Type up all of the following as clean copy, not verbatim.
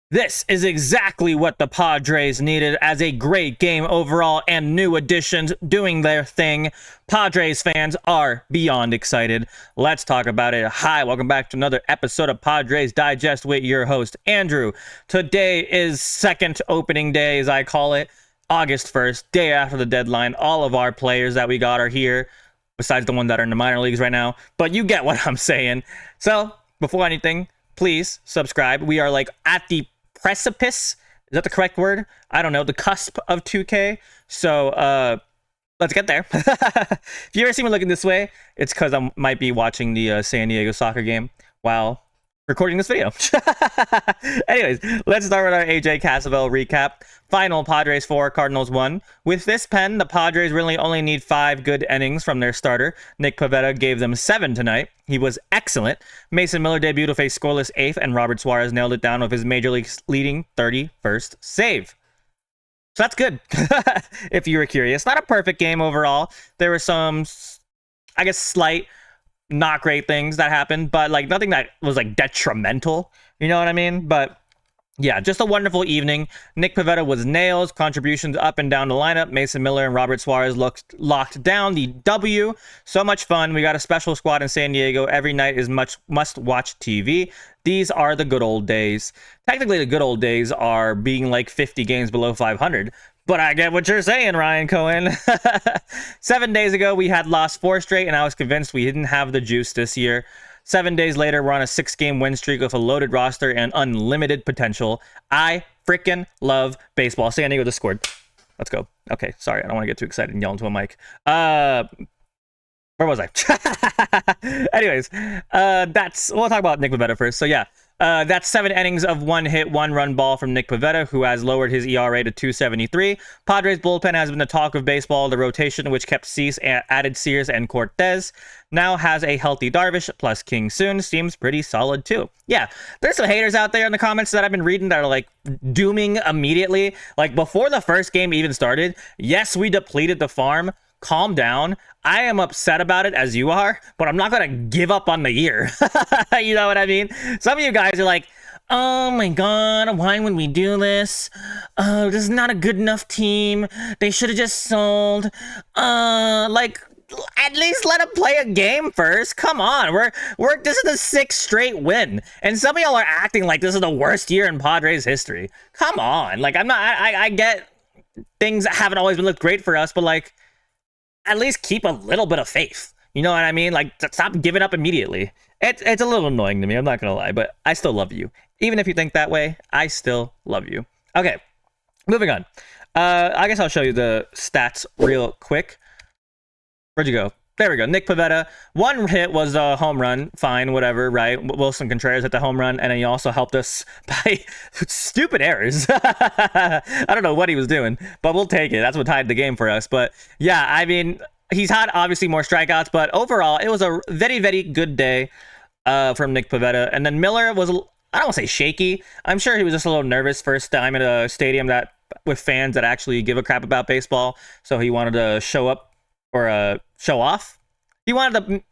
This is exactly what the Padres needed as a great game overall and new additions doing their thing. Padres fans are beyond excited. Let's talk about it. Hi, welcome back to another episode of Padres Digest with your host, Andrew. Today is second opening day, as I call it, August 1st, day after the deadline. All of our players that we got are here, besides the ones that are in the minor leagues right now. But you get what I'm saying. So, before anything, please subscribe. We are like at the precipice, is that the correct word? I don't know, the cusp of 2K. So let's get there. If you ever see me looking this way, it's because I might be watching the San Diego soccer game while recording this video. Anyways, let's start with our AJ Cassavell recap. Final, Padres 4, Cardinals 1. With this pen, the Padres really only need 5 good innings from their starter. Nick Pivetta gave them 7 tonight. He was excellent. Mason Miller debuted with a scoreless 8th, and Robert Suarez nailed it down with his major league leading 31st save. So that's good, if you were curious. Not a perfect game overall. There were some, I guess, slight, not great things that happened, but like nothing that was like detrimental. You know what I mean? But yeah, just a wonderful evening. Nick Pivetta was nails, contributions up and down the lineup. Mason Miller and Robert Suarez locked down the W. So much fun. We got a special squad in San Diego. Every night is must-watch TV. These are the good old days. Technically, the good old days are being like 50 games below 500. But I get what you're saying, Ryan Cohen. 7 days ago, we had lost 4 straight, and I was convinced we didn't have the juice this year. 7 days later, we're on a 6-game win streak with a loaded roster and unlimited potential. I freaking love baseball. San Diego just scored. Let's go. Okay, sorry. I don't want to get too excited and yell into a mic. Where was I? Anyways, we'll talk about Nick Pivetta first. So yeah, that's 7 innings of 1 hit, 1 run ball from Nick Pivetta, who has lowered his ERA to 2.73. Padres bullpen has been the talk of baseball. The rotation, which kept Cease, added Sears and Cortez, now has a healthy Darvish plus King soon. Seems pretty solid too. Yeah, there's some haters out there in the comments that I've been reading that are like dooming immediately. Like before the first game even started, yes, we depleted the farm. Calm down. I am upset about it as you are, but I'm not going to give up on the year. You know what I mean? Some of you guys are like, oh my God, why would we do this? This is not a good enough team. They should have just sold. Like, at least let them play a game first. Come on. This is the 6th straight win. And some of y'all are acting like this is the worst year in Padres history. Come on. Like, I get things that haven't always been looked great for us, but like, at least keep a little bit of faith. You know what I mean? Like, stop giving up immediately. It's a little annoying to me, I'm not gonna lie, but I still love you. Even if you think that way, I still love you. Okay, moving on. I guess I'll show you the stats real quick. Where'd you go? There we go. Nick Pivetta. 1 hit was a home run. Fine, whatever, right? Wilson Contreras hit the home run, and then he also helped us by stupid errors. I don't know what he was doing, but we'll take it. That's what tied the game for us. But yeah, I mean, he's had obviously more strikeouts, but overall, it was a very, very good day from Nick Pivetta. And then Miller was, I don't want to say shaky. I'm sure he was just a little nervous first time at a stadium that with fans that actually give a crap about baseball. So he wanted to show up or show off. He wanted to,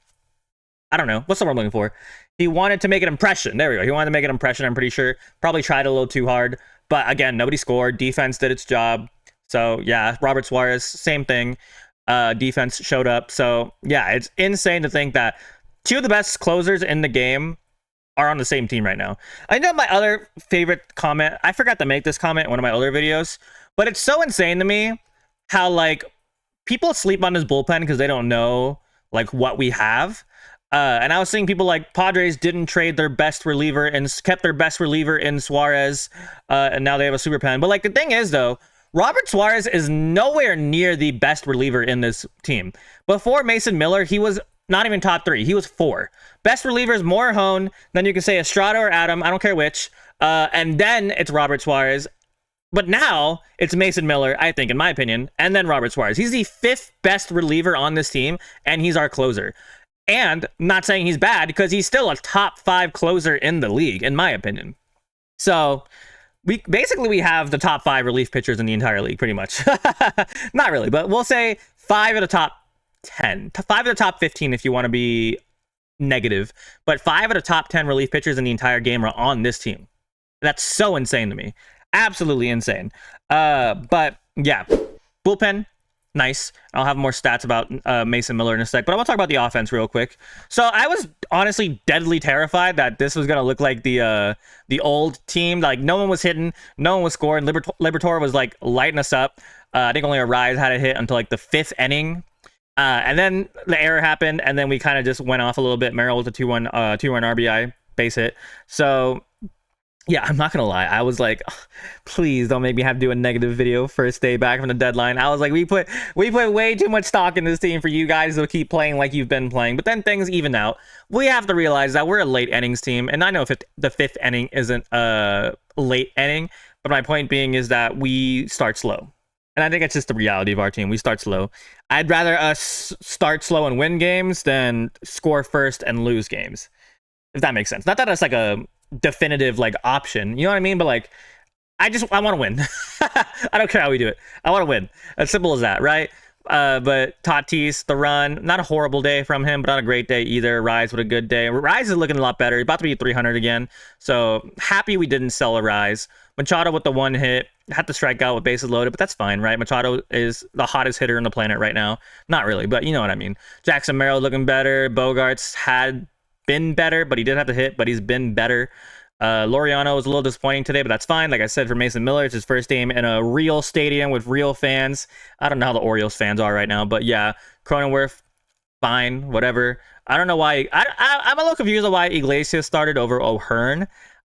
I don't know, what's the word I'm looking for? He wanted to make an impression. There we go. He wanted to make an impression, I'm pretty sure. Probably tried a little too hard. But again, nobody scored. Defense did its job. So yeah, Robert Suarez, same thing. Defense showed up. So yeah, it's insane to think that 2 of the best closers in the game are on the same team right now. I know my other favorite comment, I forgot to make this comment in one of my other videos, but it's so insane to me how like people sleep on this bullpen because they don't know like what we have. And I was seeing people like Padres didn't trade their best reliever and kept their best reliever in Suarez. And now they have a super pen. But like the thing is though, Robert Suarez is nowhere near the best reliever in this team. Before Mason Miller, he was not even top 3. He was 4. Best relievers, Morihone. Then you can say Estrada or Adam. I don't care which. And then it's Robert Suarez. But now it's Mason Miller, I think, in my opinion, and then Robert Suarez. He's the 5th best reliever on this team, and he's our closer. And not saying he's bad, because he's still a top 5 closer in the league, in my opinion. So we have the top 5 relief pitchers in the entire league, pretty much. Not really, but we'll say 5 of the top 10. 5 of the top 15 if you want to be negative. But 5 of the top 10 relief pitchers in the entire game are on this team. That's so insane to me. Absolutely insane. But yeah, bullpen, nice. I'll have more stats about Mason Miller in a sec, but I want to talk about the offense real quick. So I was honestly deadly terrified that this was gonna look like the old team. Like no one was hitting, no one was scoring. Liberatore was like lighting us up. I think only Arraez had a hit until like the 5th inning. And then the error happened, and then we kind of just went off a little bit. Merrill with a 2-1 RBI base hit. So yeah, I'm not gonna lie. I was like, please don't make me have to do a negative video first day back from the deadline. I was like, we put way too much stock in this team for you guys to keep playing like you've been playing. But then things even out. We have to realize that we're a late innings team, and I know if the 5th inning isn't a late inning, but my point being is that we start slow. And I think it's just the reality of our team. We start slow. I'd rather us start slow and win games than score first and lose games, if that makes sense. Not that it's like a definitive like option, you know what I mean? But like, I want to win. I don't care how we do it. I want to win. As simple as that, right? But Tatis, the run, not a horrible day from him, but not a great day either. Arraez with a good day. Arraez is looking a lot better. He's about to be 300 again. So happy we didn't sell Arraez. Machado with the 1 hit. Had to strike out with bases loaded, but that's fine, right? Machado is the hottest hitter on the planet right now. Not really, but you know what I mean. Jackson Merrill looking better. Bogaerts had been better, but he did have to hit, but he's been better. Laureano was a little disappointing today, but that's fine. Like I said, for Mason Miller, it's his first game in a real stadium with real fans. I don't know how the Orioles fans are right now, but yeah, Cronenworth, fine, whatever. I don't know why. I'm a little confused on why Iglesias started over O'Hearn.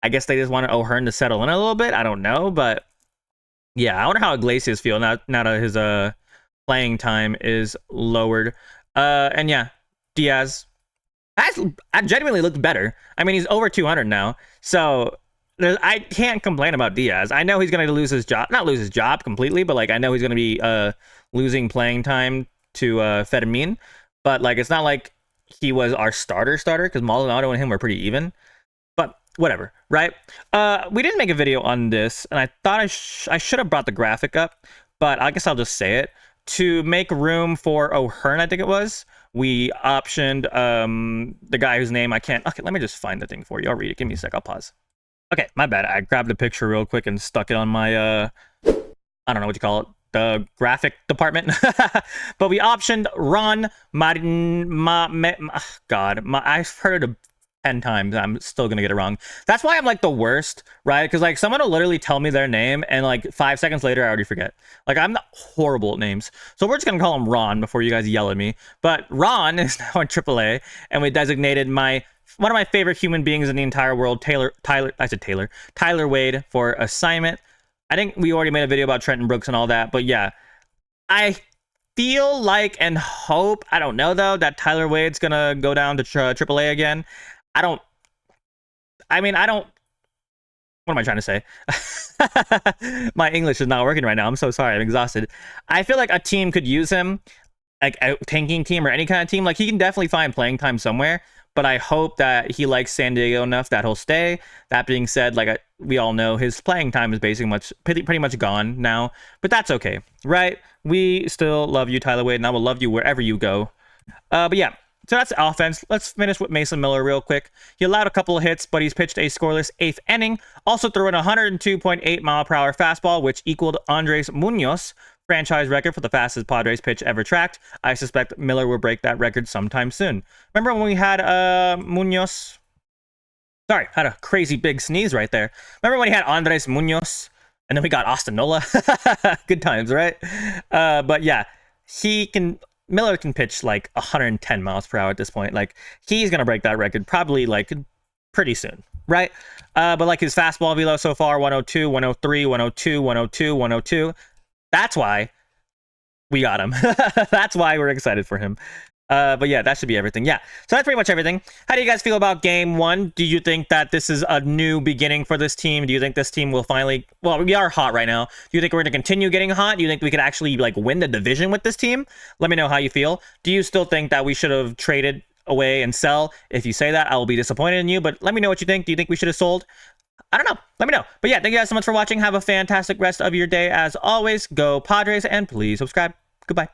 I guess they just wanted O'Hearn to settle in a little bit. I don't know, but yeah, I wonder how Iglesias feel now that his playing time is lowered. And yeah, Diaz. I genuinely looked better. I mean, he's over 200 now, so I can't complain about Diaz. I know he's going to lose his job, not lose his job completely, but like I know he's going to be losing playing time to Fedamine, but like it's not like he was our starter because Maldonado and him were pretty even. But whatever, right? We didn't make a video on this, and I thought I should have brought the graphic up, but I guess I'll just say it. To make room for O'Hearn, I think it was, we optioned the guy whose name I can't. Okay, let me just find the thing for you. I'll read it. Give me a sec. I'll pause. Okay, my bad. I grabbed a picture real quick and stuck it on my I don't know what you call it, the graphic department. But we optioned Ron I've heard it 10 times. I'm still gonna get it wrong. That's why I'm like the worst, right? Because like someone will literally tell me their name and like 5 seconds later I already forget. Like I'm horrible at names, so we're just gonna call him Ron before you guys yell at me. But Ron is now in AAA, and we designated one of my favorite human beings in the entire world, Tyler Wade, for assignment. I think we already made a video about Trenton Brooks and all that, but yeah, I feel like and hope, I don't know though, that Tyler Wade's gonna go down to AAA again. What am I trying to say? My English is not working right now. I'm so sorry. I'm exhausted. I feel like a team could use him, like a tanking team or any kind of team. Like he can definitely find playing time somewhere, but I hope that he likes San Diego enough that he'll stay. That being said, like we all know, his playing time is basically pretty much gone now, but that's okay, right? We still love you, Tyler Wade, and I will love you wherever you go. But yeah. So that's the offense. Let's finish with Mason Miller real quick. He allowed a couple of hits, but he's pitched a scoreless 8th inning. Also threw in a 102.8 mile per hour fastball, which equaled Andres Munoz franchise record for the fastest Padres pitch ever tracked. I suspect Miller will break that record sometime soon. Remember when we had Munoz? Sorry, had a crazy big sneeze right there. Remember when he had Andres Munoz, and then we got Austin Nola? Good times, right? But yeah, Miller can pitch like 110 miles per hour at this point. Like he's gonna break that record probably like pretty soon, right? But like his fastball velo so far, 102, 103, 102, 102, 102. That's why we got him. That's why we're excited for him. But yeah, that should be everything. Yeah, so that's pretty much everything. How do you guys feel about game one? Do you think that this is a new beginning for this team? Do you think this team will finally, well, we are hot right now. Do you think we're going to continue getting hot? Do you think we could actually like win the division with this team? Let me know how you feel. Do you still think that we should have traded away and sell? If you say that, I will be disappointed in you, but let me know what you think. Do you think we should have sold? I don't know. Let me know. But yeah, thank you guys so much for watching. Have a fantastic rest of your day. As always, go Padres, and please subscribe. Goodbye.